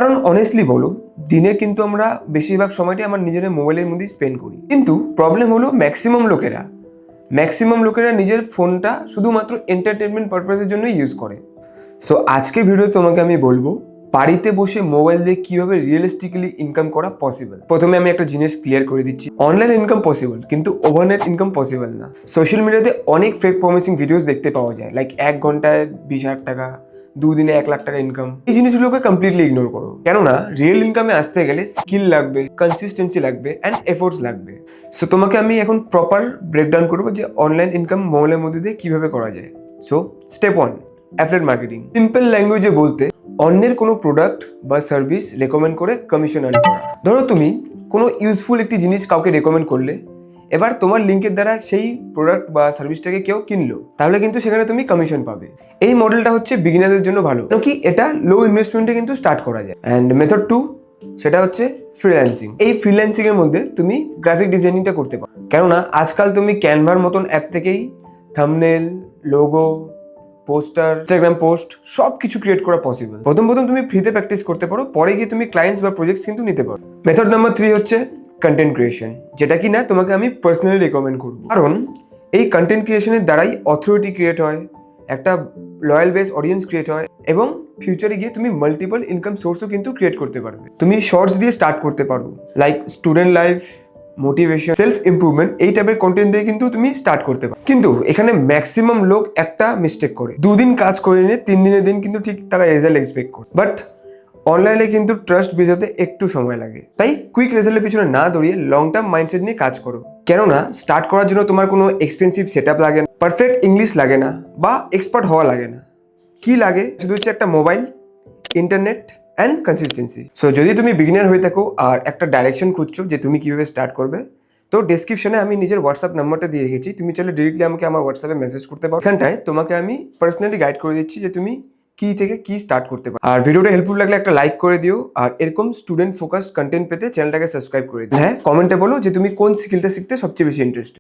কারণ অনেস্টলি বলো, দিনে কিন্তু আমরা বেশিরভাগ সময়টাই আমার নিজের মোবাইলের মধ্যেই স্পেন্ড করি। কিন্তু প্রবলেম হলো ম্যাক্সিমাম লোকেরা নিজের ফোনটা শুধুমাত্র এন্টারটেনমেন্ট পারপাসের জন্য ইউজ করে। সো আজকের ভিডিওতে তোমাকে আমি বলবো বাড়িতে বসে মোবাইল দিয়ে কিভাবে রিয়েলিস্টিক্যালি ইনকাম করা পসিবল। প্রথমে আমি একটা জিনিস ক্লিয়ার করে দিচ্ছি, অনলাইন ইনকাম পসিবল কিন্তু ওভারনাইট ইনকাম পসিবল না। সোশ্যাল মিডিয়াতে অনেক ফেক প্রমিসিং ভিডিওস দেখতে পাওয়া যায়, লাইক 1 ঘন্টায় 20,000 টাকা, 2 দিনে 1 লাখ টাকা ইনকাম। এই জিনিসগুলোকে কমপ্লিটলি ইগনোর করো, কেননা রিয়েল ইনকামে আসতে গেলে স্কিল লাগবে, কনসিস্টেন্সি লাগবে অ্যান্ড এফোর্টস লাগবে। সো তোমাকে আমি এখন প্রপার ব্রেকডাউন করবো যে অনলাইন ইনকাম মোবাইলের মধ্যে দিয়ে কিভাবে করা যায়। So step 1, affiliate marketing. Simple ল্যাঙ্গুয়েজে বলতে অন্যের কোনো প্রোডাক্ট বা সার্ভিস রেকমেন্ড করে কমিশন আর্ন করা। ধরো তুমি কোনো ইউজফুল একটি জিনিস কাউকে রেকমেন্ড করলে, এবার তোমার লিঙ্কের দ্বারা সেই প্রোডাক্ট বা সার্ভিসটাকে কেউ কিনলো, তাহলে কিন্তু সেখানে তুমি কমিশন পাবে। এই মডেলটা হচ্ছে বিগিনারদের জন্য ভালো, কারণ কি এটা লো ইনভেস্টমেন্টে কিন্তু স্টার্ট করা যায়। অ্যান্ড মেথড 2, সেটা হচ্ছে ফ্রিল্যান্সিং। এই ফ্রিল্যান্সিং এর মধ্যে তুমি গ্রাফিক ডিজাইনিংটা করতে পারো, কেননা আজকাল তুমি ক্যানভার মতন অ্যাপ থেকেই thumbnail, logo, poster, Instagram post সব কিছু ক্রিয়েট করা পসিবল। প্রথম তুমি ফ্রিতে প্র্যাকটিস করতে পারো, পরে গিয়ে তুমি ক্লায়েন্টস বা প্রজেক্টস কিন্তু নিতে পারো। মেথড নাম্বার 3 হচ্ছে কন্টেন্ট ক্রিয়েশন, যেটা কি না তোমাকে আমি পার্সোনালি রেকমেন্ড করবো, কারণ এই কন্টেন্ট ক্রিয়েশনের দ্বারাই অথরিটি ক্রিয়েট হয়, একটা লয়াল বেস অডিয়েন্স ক্রিয়েট হয়, এবং ফিউচারে গিয়ে তুমি মাল্টিপল ইনকাম সোর্সও কিন্তু ক্রিয়েট করতে পারবে। তুমি শর্টস দিয়ে স্টার্ট করতে পারো, like student life, motivation, self improvement, এই টাইপের কন্টেন্ট দিয়ে কিন্তু তুমি স্টার্ট করতে পারো। কিন্তু এখানে ম্যাক্সিমাম লোক একটা মিস্টেক করে, 2 দিন কাজ করে নিয়ে 3 দিনের দিন কিন্তু ঠিক তারা রেজাল্ট এক্সপেক্ট করে। বাট অনলাইনে কিন্তু ট্রাস্ট বোঝাতে একটু সময় লাগে, তাই কুইক রেজাল্টের পিছনে না দৌড়িয়ে লং টার্ম মাইন্ডসেট নিয়ে কাজ করো। কেননা স্টার্ট করার জন্য তোমার কোনো এক্সপেন্সিভ সেট আপ লাগে না, পারফেক্ট ইংলিশ লাগে না, বা এক্সপার্ট হওয়া লাগে না। কি লাগে শুধু হচ্ছে একটা mobile, internet and consistency. So যদি তুমি বিগিনার হয়ে থাকো আর একটা ডাইরেকশন খুঁজছো যে তুমি কিভাবে স্টার্ট করবে, তো ডেসক্রিপশনে আমি নিজের হোয়াটসঅ্যাপ নাম্বারটা দিয়ে রেখেছি, তুমি চাইলে ডিরেক্টলি আমাকে আমার হোয়াটসঅ্যাপে মেসেজ করতে পারো। এখানটায় তোমাকে আমি পার্সোনালি গাইড করে দিচ্ছি যে তুমি কি থেকে কি স্টার্ট করতে পারো। আর ভিডিওটা হেল্পফুল লাগলে একটা লাইক করে দিও, আর এরকম স্টুডেন্ট ফোকাসড কন্টেন্ট পেতে চ্যানেলটাকে সাবস্ক্রাইব করে দিও। হ্যাঁ, কমেন্টে বলো যে তুমি কোন স্কিলটা শিখতে সবচেয়ে বেশি ইন্টারেস্টেড।